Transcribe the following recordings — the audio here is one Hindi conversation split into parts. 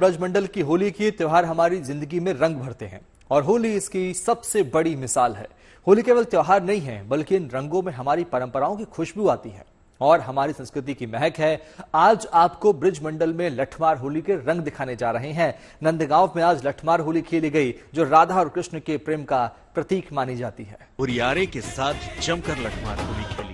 ब्रजमंडल की होली की त्योहार हमारी जिंदगी में रंग भरते हैं और होली इसकी सबसे बड़ी मिसाल है। होली केवल त्योहार नहीं है, बल्कि इन रंगों में हमारी परंपराओं की खुशबू आती है और हमारी संस्कृति की महक है। आज आपको ब्रजमंडल में लठमार होली के रंग दिखाने जा रहे हैं। नंदगांव में आज लठमार होली खेली गई, जो राधा और कृष्ण के प्रेम का प्रतीक मानी जाती है। हुरियारे के साथ जमकर लठमार होली खेली।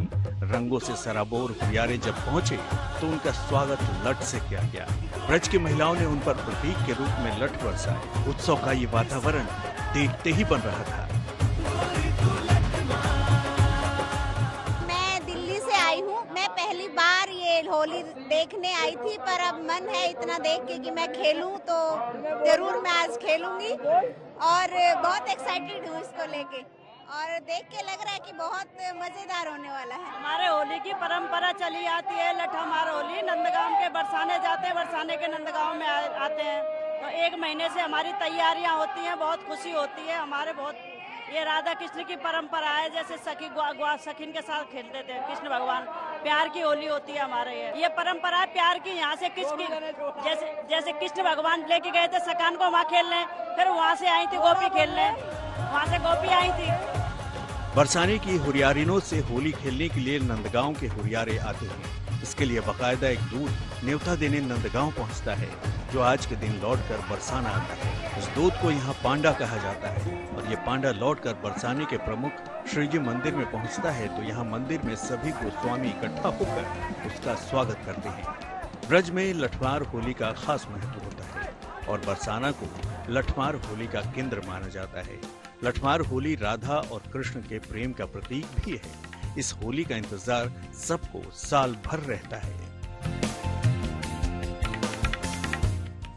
रंगों से सराबोर हुरियारे जब पहुंचे तो उनका स्वागत लठ से किया गया। ब्रज की महिलाओं ने उन पर प्रतीक के रूप में लठ बरसाए। उत्सव का ये वातावरण देखते ही बन रहा था। मैं दिल्ली से आई हूँ। मैं पहली बार ये होली देखने आई थी, पर अब मन है इतना देख के कि मैं खेलूं, तो जरूर मैं आज खेलूंगी और बहुत एक्साइटेड हूँ इसको लेके और देख के लग रहा है कि बहुत मजेदार होने वाला है। हमारे होली की परंपरा चली आती है। लठमार होली नंदगांव के बरसाने जाते हैं, बरसाने के नंदगांव में आते हैं, तो एक महीने से हमारी तैयारियां होती हैं। बहुत खुशी होती है। हमारे बहुत ये राधा कृष्ण की परंपरा है। जैसे सखीन के साथ खेलते थे कृष्ण भगवान, प्यार की होली होती है हमारे ये परंपरा है प्यार की। यहाँ से जैसे कृष्ण भगवान लेके गए थे सकान को वहाँ खेलने, फिर वहाँ से आई थी गोपी खेलने, वहाँ से गोपी आई थी। बरसाने की हुरियारिनों से होली खेलने के लिए नंदगांव के हुरियारे आते हैं। इसके लिए बाकायदा एक दूत न्योता देने नंदगांव पहुंचता है, जो आज के दिन लौटकर बरसाना आता है। उस दूत को यहाँ पांडा कहा जाता है और ये पांडा लौटकर बरसाने के प्रमुख श्री जी मंदिर में पहुंचता है, तो यहाँ मंदिर में सभी को स्वामी इकट्ठा होकर उसका स्वागत करते हैं। ब्रज में लठमार होली का खास महत्व होता है और बरसाना को लठमार होली का केंद्र माना जाता है। लठमार होली राधा और कृष्ण के प्रेम का प्रतीक भी है। इस होली का इंतजार सबको साल भर रहता है।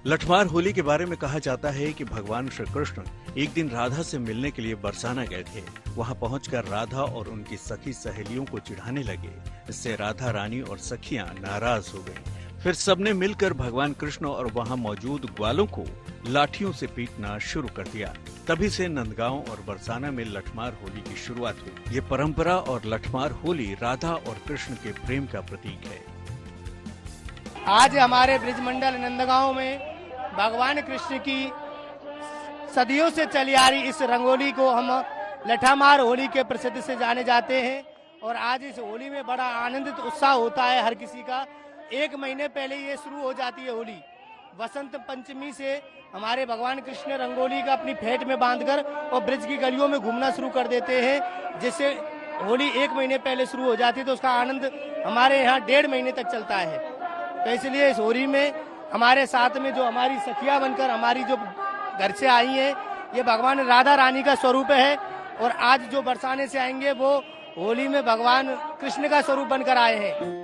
लठमार होली के बारे में कहा जाता है कि भगवान श्री कृष्ण एक दिन राधा से मिलने के लिए बरसाना गए थे। वहां पहुंचकर राधा और उनकी सखी सहेलियों को चिढ़ाने लगे। इससे राधा रानी और सखियां नाराज हो गईं। फिर सबने मिलकर भगवान कृष्ण और वहां मौजूद ग्वालों को लाठियों से पीटना शुरू कर दिया। तभी से नंदगांव और बरसाना में लठमार होली की शुरुआत हुई। ये परंपरा और लठमार होली राधा और कृष्ण के प्रेम का प्रतीक है। आज हमारे ब्रजमंडल नंदगांव में भगवान कृष्ण की सदियों से चली आ रही इस रंगोली को हम लठमार होली के प्रसिद्ध से जाने जाते हैं और आज इस होली में बड़ा आनंदित उत्साह होता है हर किसी का। एक महीने पहले ये शुरू हो जाती है होली। वसंत पंचमी से हमारे भगवान कृष्ण रंगोली का अपनी फेंट में बांधकर और ब्रज की गलियों में घूमना शुरू कर देते हैं, जिससे होली एक महीने पहले शुरू हो जाती है, तो उसका आनंद हमारे यहाँ 1.5 महीने तक चलता है। तो इसलिए इस होली में हमारे साथ में जो हमारी सखियां बनकर हमारी जो घर से आई है, ये भगवान राधा रानी का स्वरूप है और आज जो बरसाने से आएंगे वो होली में भगवान कृष्ण का स्वरूप बनकर आए हैं।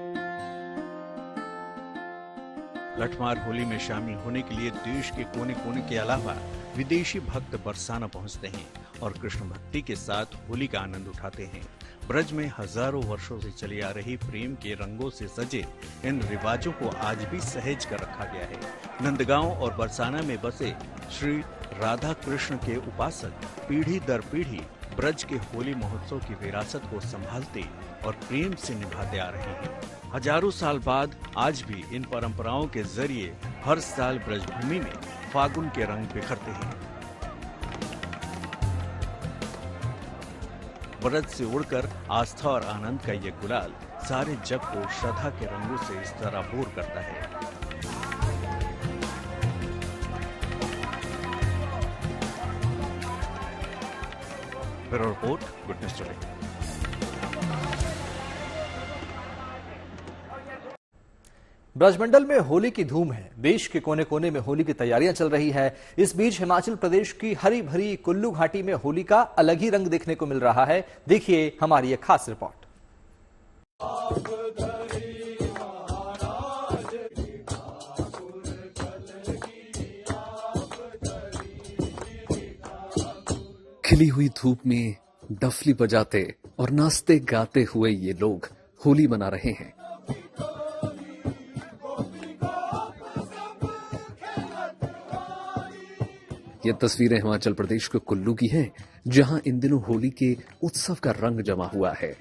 लठमार होली में शामिल होने के लिए देश के कोने कोने के अलावा विदेशी भक्त बरसाना पहुंचते हैं और कृष्ण भक्ति के साथ होली का आनंद उठाते हैं। ब्रज में हजारों वर्षों से चली आ रही प्रेम के रंगों से सजे इन रिवाजों को आज भी सहेज कर रखा गया है। नंदगांव और बरसाना में बसे श्री राधा कृष्ण के उपासक पीढ़ी दर पीढ़ी ब्रज के होली महोत्सव की विरासत को संभालते और प्रेम से निभाते आ रहे हैं। हजारों साल बाद आज भी इन परंपराओं के जरिए हर साल ब्रजभूमि में फागुन के रंग बिखरते हैं। ब्रज से उड़कर आस्था और आनंद का ये गुलाल सारे जग को श्रद्धा के रंगों से इस तरह बोर करता है। Bureau report, good news today. Brajmandal में होली की धूम है। देश के कोने कोने में होली की तैयारियां चल रही है। इस बीच हिमाचल प्रदेश की हरी भरी कुल्लू घाटी में होली का अलग ही रंग देखने को मिल रहा है। देखिए हमारी एक खास रिपोर्ट। खिली हुई धूप में डफली बजाते और नाचते गाते हुए ये लोग होली मना रहे हैं। ये तस्वीरें हिमाचल प्रदेश के कुल्लू की हैं, जहां इन दिनों होली के उत्सव का रंग जमा हुआ है।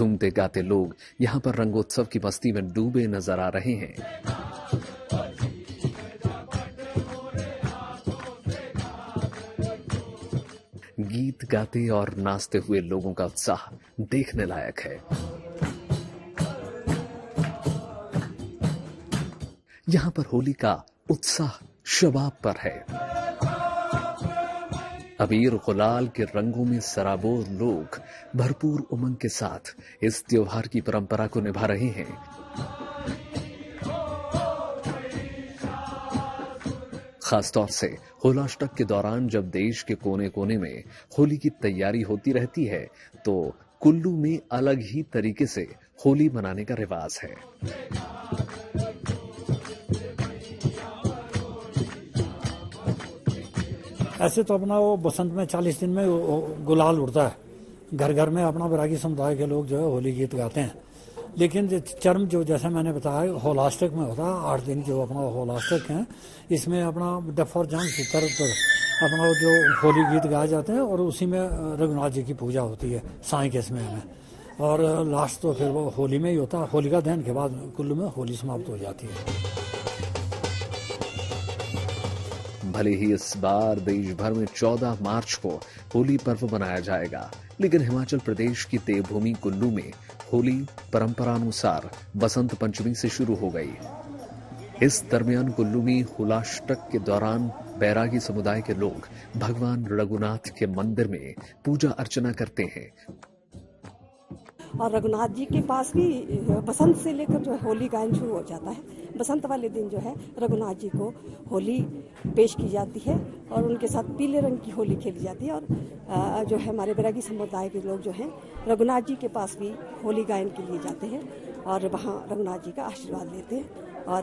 झूमते गाते लोग यहाँ पर रंगोत्सव की मस्ती में डूबे नजर आ रहे हैं। गीत गाते और नाचते हुए लोगों का उत्साह देखने लायक है। यहाँ पर होली का उत्साह शबाब पर है। अबीर गुलाल के रंगों में सराबोर लोग भरपूर उमंग के साथ इस त्योहार की परंपरा को निभा रहे हैं। खासतौर से होलाष्टक के दौरान जब देश के कोने कोने में होली की तैयारी होती रहती है, तो कुल्लू में अलग ही तरीके से होली मनाने का रिवाज है। ऐसे तो अपना वो बसंत में 40 दिन में गुलाल उड़ता है, घर घर में अपना बैरागी समुदाय के लोग जो है होली गीत गाते हैं। लेकिन चर्म जो जैसे मैंने बताया होलाष्टक में होता है, 8 दिन जो अपना होलाष्टक है, इसमें अपना डफ और जंग सूत्र पर अपना जो होली गीत गाए जाते हैं और उसी में रघुनाथ जी की पूजा होती है साई के समय में, और लास्ट तो फिर वो होली में ही होता है। होलिका दहन के बाद कुल्लू में होली समाप्त हो जाती है। भले ही इस बार देश भर में 14 मार्च को होली पर्व मनाया जाएगा, लेकिन हिमाचल प्रदेश की देवभूमि कुल्लू में होली परंपरानुसार बसंत पंचमी से शुरू हो गई। इस दरमियान कुल्लू में होलाष्टक के दौरान बैरागी समुदाय के लोग भगवान रघुनाथ के मंदिर में पूजा अर्चना करते हैं। और रघुनाथ जी के पास भी बसंत से लेकर जो है होली गायन शुरू हो जाता है। बसंत वाले दिन जो है रघुनाथ जी को होली पेश की जाती है और उनके साथ पीले रंग की होली खेली जाती है। और जो है हमारे बैरागी समुदाय के लोग जो हैं रघुनाथ जी के पास भी होली गायन के लिए जाते हैं और वहाँ रघुनाथ जी का आशीर्वाद लेते हैं। और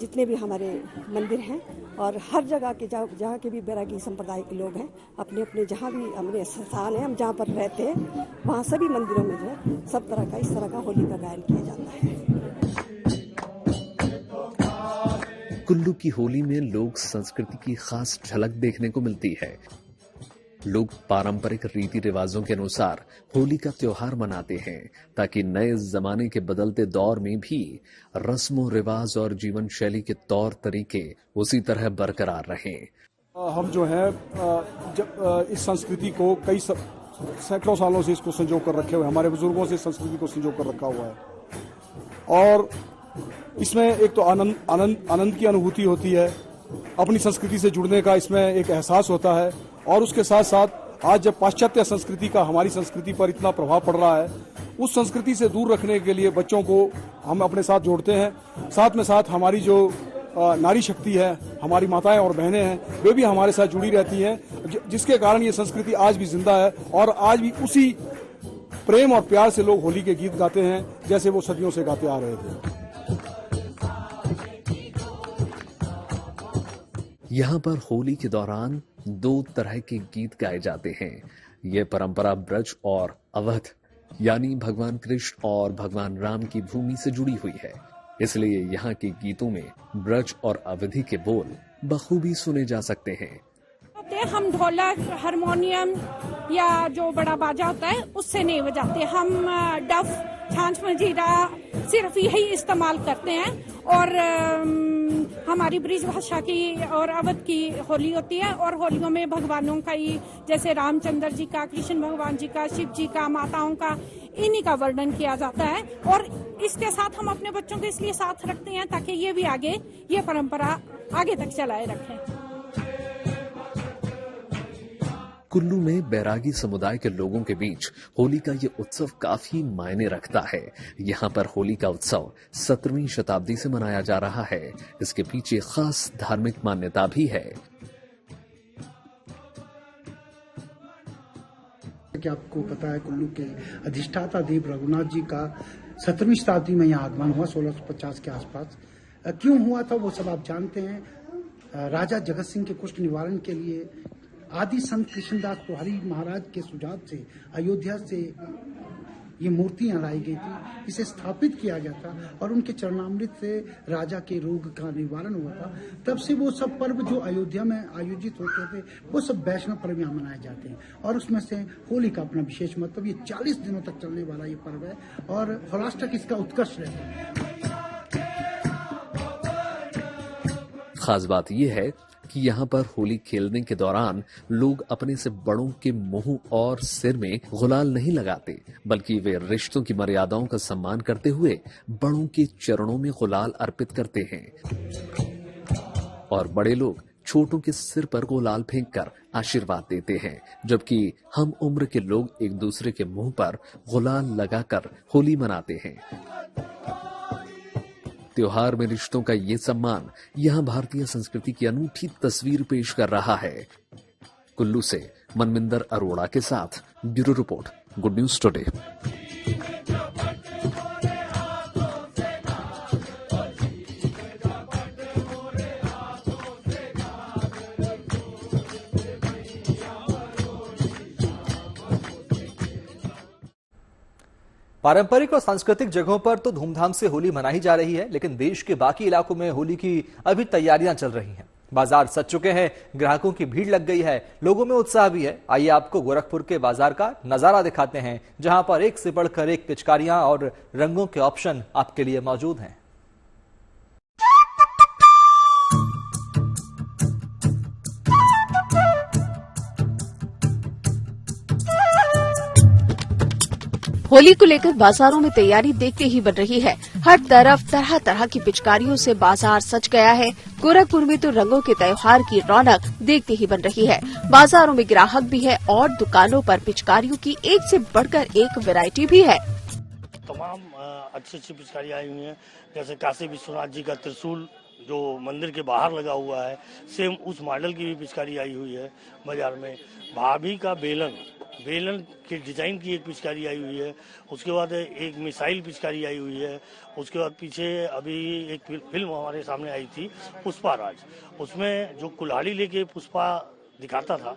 जितने भी हमारे मंदिर हैं और हर जगह के जहाँ के भी बैरागी संप्रदाय के लोग हैं, अपने अपने जहाँ भी हमारे स्थान है, हम जहाँ पर रहते हैं, वहाँ सभी मंदिरों में जो है सब तरह का इस तरह का होली का गायन किया जाता है। कुल्लू की होली में लोक संस्कृति की खास झलक देखने को मिलती है। लोग पारंपरिक रीति रिवाजों के अनुसार होली का त्योहार मनाते हैं ताकि नए जमाने के बदलते दौर में भी रस्मों रिवाज और जीवन शैली के तौर तरीके उसी तरह बरकरार रहें। हम जो है इस संस्कृति को कई सैकड़ों सालों से इसको संजो कर रखे हुए, हमारे बुजुर्गों से संस्कृति को संजो कर रखा हुआ है। और इसमें एक तो आनंद की अनुभूति होती है, अपनी संस्कृति से जुड़ने का इसमें एक एहसास होता है। और उसके साथ साथ आज जब पाश्चात्य संस्कृति का हमारी संस्कृति पर इतना प्रभाव पड़ रहा है, उस संस्कृति से दूर रखने के लिए बच्चों को हम अपने साथ जोड़ते हैं। साथ में साथ हमारी जो नारी शक्ति है, हमारी माताएं और बहनें हैं, वे भी हमारे साथ जुड़ी रहती हैं, जिसके कारण ये संस्कृति आज भी जिंदा है। और आज भी उसी प्रेम और प्यार से लोग होली के गीत गाते हैं जैसे वो सदियों से गाते आ रहे थे। यहाँ पर होली के दौरान 2 तरह के गीत गाए जाते हैं। ये परंपरा ब्रज और अवध यानी भगवान कृष्ण और भगवान राम की भूमि से जुड़ी हुई है, इसलिए यहाँ के गीतों में ब्रज और अवधि के बोल बखूबी सुने जा सकते हैं। हम ढोलक, हारमोनियम या जो बड़ा बाजा होता है उससे नहीं बजाते। हम डफ, छाछ मजीरा सिर्फ यही इस्तेमाल करते हैं। और हमारी ब्रिज भाषा की और अवध की होली होती है और होलियों में भगवानों का ही, जैसे रामचंद्र जी का, कृष्ण भगवान जी का, शिव जी का, माताओं का, इन्हीं का वर्णन किया जाता है। और इसके साथ हम अपने बच्चों को इसलिए साथ रखते हैं ताकि ये भी आगे ये परंपरा आगे तक चलाए रखें। कुल्लू में बैरागी समुदाय के लोगों के बीच होली का ये उत्सव काफी मायने रखता है। यहाँ पर होली का उत्सव 17वीं शताब्दी से मनाया जा रहा है। इसके पीछे खास धार्मिक मान्यता भी है। कि आपको पता है कुल्लू के अधिष्ठाता देव रघुनाथ जी का 17वीं शताब्दी में यहाँ आगमन हुआ, 1650 के आसपास। क्यों हुआ था वो सब आप जानते हैं। राजा जगत सिंह के कुष्ठ निवारण के लिए आदि संत कृष्णदास पुहारी महाराज के सुझाव से अयोध्या से ये मूर्तियां लाई गई थी, इसे स्थापित किया गया था और उनके चरणामृत से राजा के रोग का निवारण हुआ था। तब से वो सब पर्व जो अयोध्या में आयोजित होते थे वो सब वैष्णव पर्व यहाँ मनाए जाते हैं और उसमें से होली का अपना विशेष मतलब। ये 40 दिनों तक चलने वाला ये पर्व है और होलाष्टक इसका उत्कर्ष रहता है। खास बात यह है कि यहाँ पर होली खेलने के दौरान लोग अपने से बड़ों के मुंह और सिर में गुलाल नहीं लगाते, बल्कि वे रिश्तों की मर्यादाओं का सम्मान करते हुए बड़ों के चरणों में गुलाल अर्पित करते हैं और बड़े लोग छोटों के सिर पर गुलाल फेंककर आशीर्वाद देते हैं, जबकि हम उम्र के लोग एक दूसरे के मुंह पर गुलाल लगाकर होली मनाते हैं। त्योहार में रिश्तों का ये सम्मान यहाँ भारतीय संस्कृति की अनूठी तस्वीर पेश कर रहा है। कुल्लू से मनमिंदर अरोड़ा के साथ bureau report, good news today. पारंपरिक और सांस्कृतिक जगहों पर तो धूमधाम से होली मनाई जा रही है, लेकिन देश के बाकी इलाकों में होली की अभी तैयारियां चल रही हैं। बाजार सज चुके हैं, ग्राहकों की भीड़ लग गई है, लोगों में उत्साह भी है। आइए आपको गोरखपुर के बाजार का नजारा दिखाते हैं, जहां पर एक से बढ़कर एक पिचकारियां और रंगों के ऑप्शन आपके लिए मौजूद हैं। होली को लेकर बाजारों में तैयारी देखते ही बन रही है। हर तरफ तरह तरह की पिचकारियों से बाजार सज गया है। गोरखपुर में तो रंगों के त्योहार की रौनक देखते ही बन रही है। बाजारों में ग्राहक भी है और दुकानों पर पिचकारियों की एक से बढ़कर एक वैरायटी भी है। तमाम अच्छी अच्छी पिचकारी आई हुई हैं, जैसे काशी विश्वनाथ जी का त्रिशूल जो मंदिर के बाहर लगा हुआ है, सेम उस मॉडल की भी पिचकारी आई हुई है बाजार में। भाभी का बेलन के डिजाइन की एक पिचकारी आई हुई है। उसके बाद एक मिसाइल पिचकारी आई हुई है। उसके बाद पीछे अभी एक फिल्म हमारे सामने आई थी पुष्पा राज, उसमें जो कुल्हाड़ी लेके पुष्पा दिखाता था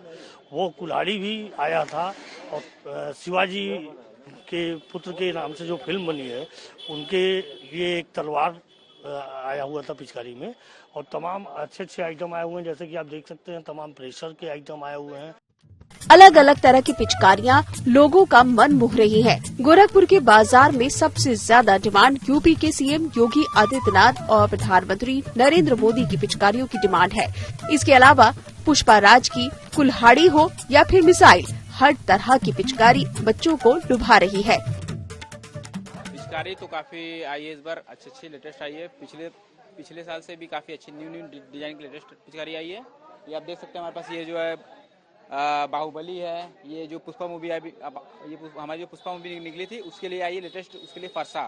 वो कुल्हाड़ी भी आया था। और शिवाजी के पुत्र के नाम से जो फिल्म बनी है उनके लिए एक तलवार आया हुआ था पिचकारी में। और तमाम अच्छे अच्छे आइटम आए हुए हैं, जैसे कि आप देख सकते हैं तमाम प्रेशर के आइटम आए हुए हैं। अलग अलग तरह की पिचकारियां लोगों का मन मोह रही है। गोरखपुर के बाजार में सबसे ज्यादा डिमांड यूपी के सीएम योगी आदित्यनाथ और प्रधानमंत्री नरेंद्र मोदी की पिचकारियों की डिमांड है। इसके अलावा पुष्पा राज की कुल्हाड़ी हो या फिर मिसाइल, हर तरह की पिचकारी बच्चों को लुभा रही है। पिचकारी तो काफी आई है इस बार, अच्छी लेटेस्ट आई है। पिछले साल से भी काफी अच्छी न्यू डिजाइन की लेटेस्ट पिचकारी आई है। ये आप देख सकते हैं हमारे पास ये जो है बाहुबली है, ये जो पुष्पा मूवी है, ये हमारी जो पुष्पा मूवी निकली थी उसके लिए आई है लेटेस्ट। उसके लिए फरसा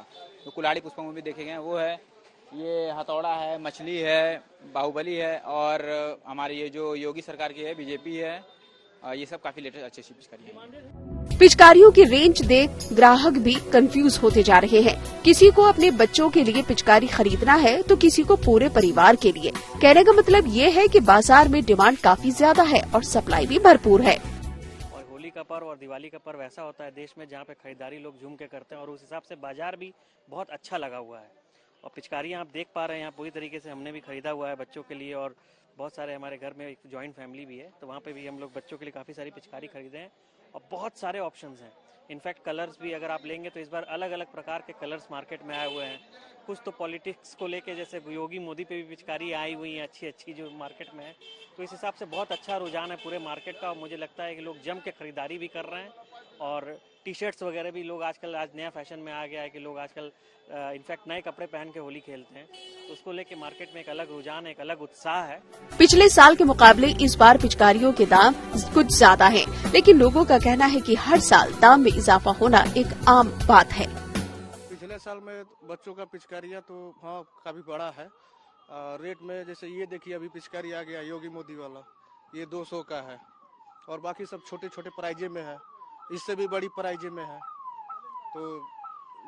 जो कुल्हाड़ी पुष्पा मूवी देखे गए वो है, ये हथौड़ा है, मछली है, बाहुबली है और हमारी ये जो योगी सरकार की है बीजेपी है, ये सब काफी लेटेस्ट अच्छी पिचकारी है। पिचकारियों की रेंज देख ग्राहक भी कंफ्यूज होते जा रहे हैं। किसी को अपने बच्चों के लिए पिचकारी खरीदना है तो किसी को पूरे परिवार के लिए। कहने का मतलब ये है कि बाजार में डिमांड काफी ज्यादा है और सप्लाई भी भरपूर है। और होली का पर्व और दिवाली का पर्व ऐसा होता है देश में जहाँ पे खरीदारी लोग झूम के करते हैं और उस हिसाब से बाजार भी बहुत अच्छा लगा हुआ है। और पिचकारियाँ आप देख पा रहे हैं यहाँ पूरी तरीके से हमने भी खरीदा हुआ है बच्चों के लिए। और बहुत सारे हमारे घर में एक जॉइंट फैमिली भी है तो वहाँ पे भी हम लोग बच्चों के लिए काफ़ी सारी पिचकारी खरीदे हैं और बहुत सारे ऑप्शंस हैं। इनफैक्ट कलर्स भी अगर आप लेंगे तो इस बार अलग अलग प्रकार के कलर्स मार्केट में आए हुए हैं। कुछ तो पॉलिटिक्स को लेके, जैसे योगी मोदी पे भी पिचकारी आई हुई है अच्छी जो मार्केट में है। तो इस हिसाब से बहुत अच्छा रुझान है पूरे मार्केट का और मुझे लगता है कि लोग जम के खरीदारी भी कर रहे हैं। और टी शर्ट्स वगैरह भी लोग आजकल, आज नया फैशन में आ गया है कि लोग आजकल इनफैक्ट नए कपड़े पहन के होली खेलते हैं, तो उसको लेके मार्केट में एक अलग रुझान है, एक अलग उत्साह है। पिछले साल के मुकाबले इस बार पिचकारियों के दाम कुछ ज्यादा हैं, लेकिन लोगों का कहना है कि हर साल दाम में इजाफा होना एक आम बात है। पिछले साल में बच्चों का पिचकारियाँ तो हाँ काफी बड़ा है रेट में। जैसे ये देखिए अभी पिचकारी आ गया योगी मोदी वाला, ये 200 का है और बाकी सब छोटे छोटे प्राइजे में है, इससे भी बड़ी प्राइजे में है। तो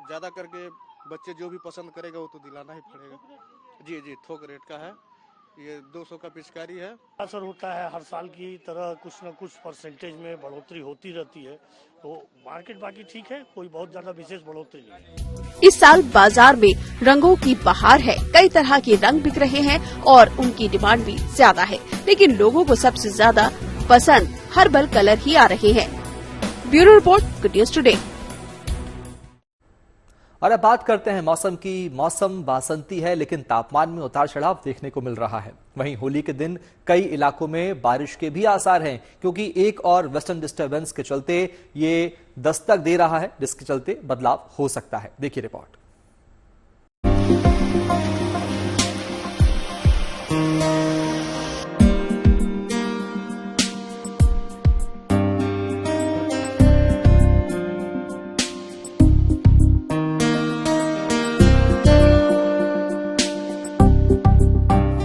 ज्यादा करके बच्चे जो भी पसंद करेगा वो तो दिलाना ही पड़ेगा। जी थोक रेट का है ये 200 का पिचकारी है। असर होता है, हर साल की तरह कुछ न कुछ परसेंटेज में बढ़ोतरी होती रहती है, तो मार्केट बाकी ठीक है, कोई बहुत ज्यादा विशेष बढ़ोतरी नहीं। इस साल बाजार में रंगों की बहार है, कई तरह के रंग बिक रहे हैं और उनकी डिमांड भी ज्यादा है, लेकिन लोगों को सबसे ज्यादा पसंद हर्बल कलर ही आ रहे हैं। Bureau report, good news today. और अब बात करते हैं मौसम की। मौसम बासंती है, लेकिन तापमान में उतार चढ़ाव देखने को मिल रहा है। वहीं होली के दिन कई इलाकों में बारिश के भी आसार हैं, क्योंकि एक और वेस्टर्न डिस्टर्बेंस के चलते ये दस्तक दे रहा है, जिसके चलते बदलाव हो सकता है। देखिए रिपोर्ट।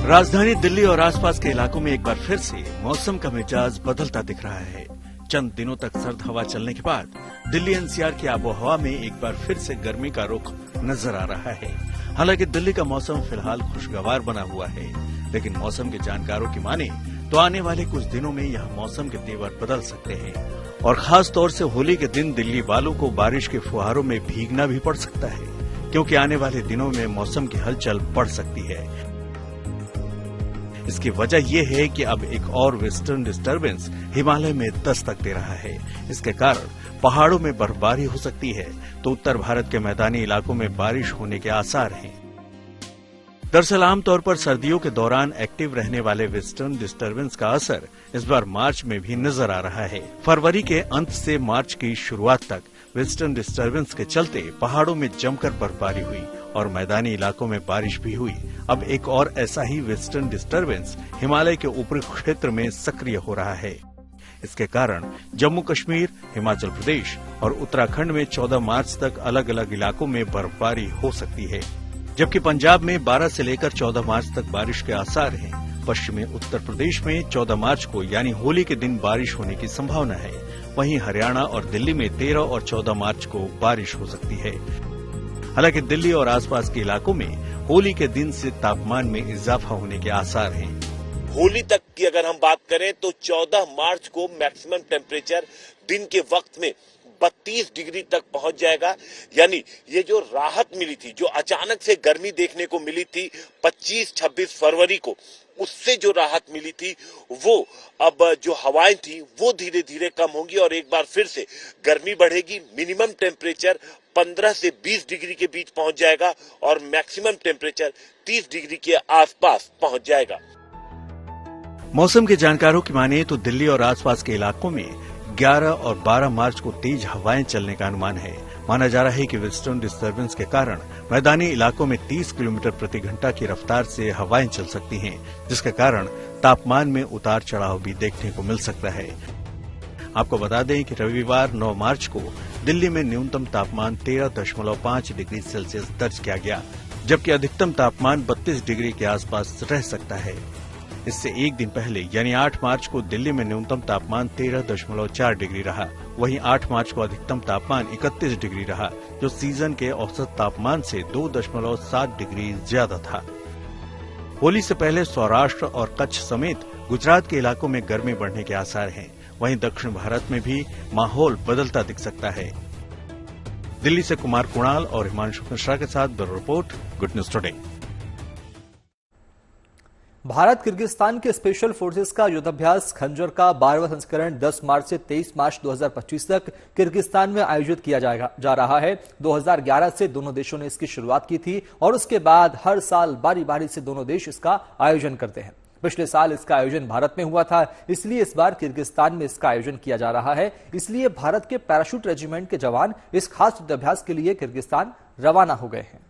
राजधानी दिल्ली और आसपास के इलाकों में एक बार फिर से मौसम का मिजाज बदलता दिख रहा है। चंद दिनों तक सर्द हवा चलने के बाद दिल्ली एनसीआर की आबोहवा में एक बार फिर से गर्मी का रुख नजर आ रहा है। हालांकि दिल्ली का मौसम फिलहाल खुशगवार बना हुआ है, लेकिन मौसम के जानकारों की माने तो आने वाले कुछ दिनों में यह मौसम के तेवर बदल सकते हैं और खास तौर से होली के दिन दिल्ली वालों को बारिश के फुहारों में भीगना भी पड़ सकता है, क्योंकि आने वाले दिनों में मौसम की हलचल बढ़ सकती है। इसकी वजह यह है कि अब एक और वेस्टर्न डिस्टर्बेंस हिमालय में दस्तक दे रहा है। इसके कारण पहाड़ों में बर्फबारी हो सकती है, तो उत्तर भारत के मैदानी इलाकों में बारिश होने के आसार हैं। दरअसल आमतौर पर सर्दियों के दौरान एक्टिव रहने वाले वेस्टर्न डिस्टर्बेंस का असर इस बार मार्च में भी नजर आ रहा है। फरवरी के अंत से मार्च की शुरुआत तक वेस्टर्न डिस्टर्बेंस के चलते पहाड़ों में जमकर बर्फबारी हुई और मैदानी इलाकों में बारिश भी हुई। अब एक और ऐसा ही वेस्टर्न डिस्टर्बेंस हिमालय के ऊपरी क्षेत्र में सक्रिय हो रहा है। इसके कारण जम्मू कश्मीर, हिमाचल प्रदेश और उत्तराखंड में 14 मार्च तक अलग अलग इलाकों में बर्फबारी हो सकती है, जबकि पंजाब में 12 से लेकर 14 मार्च तक बारिश के आसार हैं। पश्चिमी उत्तर प्रदेश में 14 मार्च को यानी होली के दिन बारिश होने की संभावना है। वहीं हरियाणा और दिल्ली में 13 और 14 मार्च को बारिश हो सकती है। हालांकि दिल्ली और आसपास के इलाकों में होली के दिन से तापमान में इजाफा होने के आसार हैं। होली तक की अगर हम बात करें तो 14 मार्च को मैक्सिमम टेम्परेचर दिन के वक्त में 32 डिग्री तक पहुंच जाएगा। यानी ये जो राहत मिली थी, जो अचानक से गर्मी देखने को मिली थी 25-26 फरवरी को, उससे जो राहत मिली थी वो अब जो हवाएं थी वो धीरे धीरे कम होंगी और एक बार फिर से गर्मी बढ़ेगी। मिनिमम टेम्परेचर 15 से 20 डिग्री के बीच पहुंच जाएगा और मैक्सिमम टेम्परेचर 30 डिग्री के आसपास पहुंच जाएगा। मौसम के जानकारों की माने तो दिल्ली और आसपास के इलाकों में 11 और 12 मार्च को तेज हवाएं चलने का अनुमान है। माना जा रहा है कि वेस्टर्न डिस्टर्बेंस के कारण मैदानी इलाकों में 30 किलोमीटर प्रति घंटा की रफ्तार से हवाएं चल सकती हैं, जिसके कारण तापमान में उतार चढ़ाव भी देखने को मिल सकता है। आपको बता दें कि रविवार 9 मार्च को दिल्ली में न्यूनतम तापमान 13.5 डिग्री सेल्सियस दर्ज किया गया, जबकि अधिकतम तापमान 32 डिग्री के आसपास रह सकता है। इससे एक दिन पहले यानी 8 मार्च को दिल्ली में न्यूनतम तापमान 13.4 डिग्री रहा। वहीं 8 मार्च को अधिकतम तापमान 31 डिग्री रहा, जो सीजन के औसत तापमान से 2.7 डिग्री ज्यादा था। होली से पहले सौराष्ट्र और कच्छ समेत गुजरात के इलाकों में गर्मी बढ़ने के आसार हैं। वहीं दक्षिण भारत में भी माहौल बदलता दिख सकता है। दिल्ली से कुमार कुणाल और हिमांशु मिश्रा के साथ bureau report, good news today. Bharat Kyrgyzstan के स्पेशल फोर्सेस का युद्धाभ्यास खंजर का 12वां संस्करण 10 मार्च से 23 मार्च 2025 तक किर्गिस्तान में आयोजित किया जा रहा है। 2011 से दोनों देशों ने इसकी शुरुआत की थी और उसके बाद हर साल बारी बारी से दोनों देश इसका आयोजन करते हैं। पिछले साल इसका आयोजन भारत में हुआ था, इसलिए इस बार किर्गिस्तान में इसका आयोजन किया जा रहा है। इसलिए भारत के पैराशूट रेजिमेंट के जवान इस खास युद्धाभ्यास के लिए किर्गिस्तान रवाना हो गए हैं।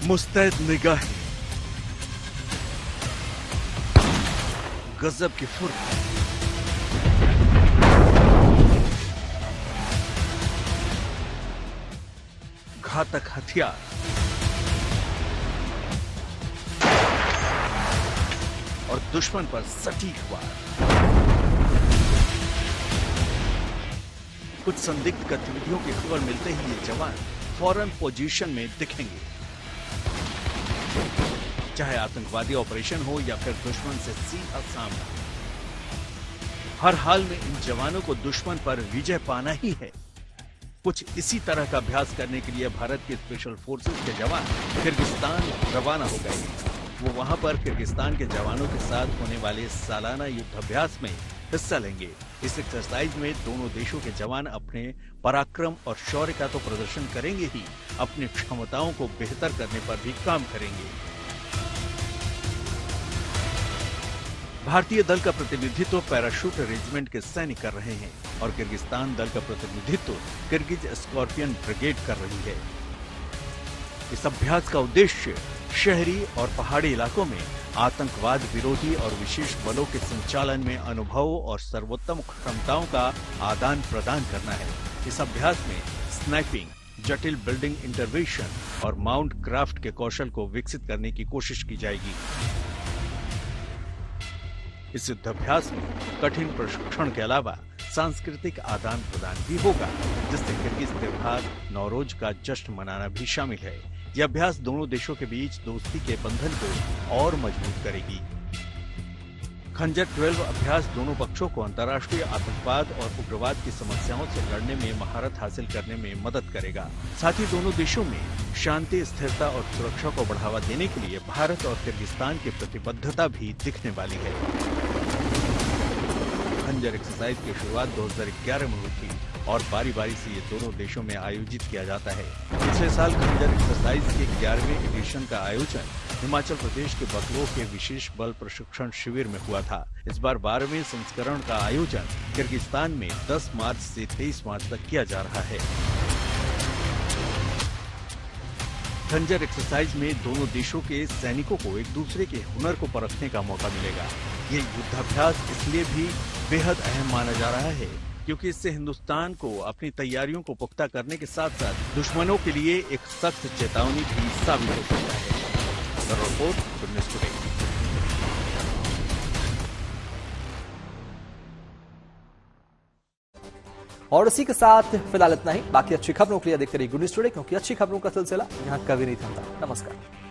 मुस्तैद निगाहें, गजब की फुर्ती, घातक हथियार, और दुश्मन पर सटीक वार। कुछ संदिग्ध गतिविधियों की खबर मिलते ही ये जवान फौरन पोजीशन में दिखेंगे। चाहे आतंकवादी ऑपरेशन हो या फिर दुश्मन से सीधा सामना, हर हाल में इन जवानों को दुश्मन पर विजय पाना ही है। कुछ इसी तरह का अभ्यास करने के लिए भारत के स्पेशल फोर्सेस के जवान किर्गिस्तान रवाना हो गए हैं। वो वहां पर किर्गिस्तान के जवानों के साथ होने वाले सालाना युद्धाभ्यास में हिस्सा लेंगे। इस एक्सरसाइज में दोनों देशों के जवान अपने पराक्रम और शौर्य का तो प्रदर्शन करेंगे ही, अपनी क्षमताओं को बेहतर करने पर भी काम करेंगे। भारतीय दल का प्रतिनिधित्व पैराशूट रेजिमेंट के सैनिक कर रहे हैं और किर्गिस्तान दल का प्रतिनिधित्व किर्गिज स्कॉर्पियन ब्रिगेड कर रही है। इस अभ्यास का उद्देश्य शहरी और पहाड़ी इलाकों में आतंकवाद विरोधी और विशेष बलों के संचालन में अनुभवों और सर्वोत्तम क्षमताओं का आदान प्रदान करना है। इस अभ्यास में स्नाइपिंग, जटिल बिल्डिंग इंटरवेंशन और माउंट क्राफ्ट के कौशल को विकसित करने की कोशिश की जाएगी। इस युद्धाभ्यास में कठिन प्रशिक्षण के अलावा सांस्कृतिक आदान प्रदान भी होगा, जिससे किर्गिज त्योहार नौरोज का जश्न मनाना भी शामिल है। यह अभ्यास दोनों देशों के बीच दोस्ती के बंधन को और मजबूत करेगी। खंजर 12 अभ्यास दोनों पक्षों को अंतर्राष्ट्रीय आतंकवाद और उग्रवाद की समस्याओं से लड़ने में महारत हासिल करने में मदद करेगा। साथ ही दोनों देशों में शांति, स्थिरता और सुरक्षा को बढ़ावा देने के लिए भारत और किर्गिस्तान की प्रतिबद्धता भी दिखने वाली है। खंजर एक्सरसाइज की शुरुआत 2011 में हुई थी और बारी बारी से ये दोनों देशों में आयोजित किया जाता है। पिछले साल खंजर एक्सरसाइज के 11वें एडिशन का आयोजन हिमाचल प्रदेश के बकलोह के विशेष बल प्रशिक्षण शिविर में हुआ था। इस बार 12वें संस्करण का आयोजन किर्गिस्तान में 10 मार्च से 23 मार्च तक किया जा रहा है। खंजर एक्सरसाइज में दोनों देशों के सैनिकों को एक दूसरे के हुनर को परखने का मौका मिलेगा। ये युद्धाभ्यास इसलिए भी बेहद अहम माना जा रहा है क्योंकि इससे हिंदुस्तान को अपनी तैयारियों को पुख्ता करने के साथ साथ दुश्मनों के लिए एक सख्त चेतावनी भी साबित हो सकता है। Report news today. और इसी के साथ फिलहाल इतना ही। बाकी अच्छी खबरों के लिए देखते रहिए गुड न्यूज़ टुडे, क्योंकि अच्छी खबरों का सिलसिला यहाँ कभी नहीं थमता। नमस्कार।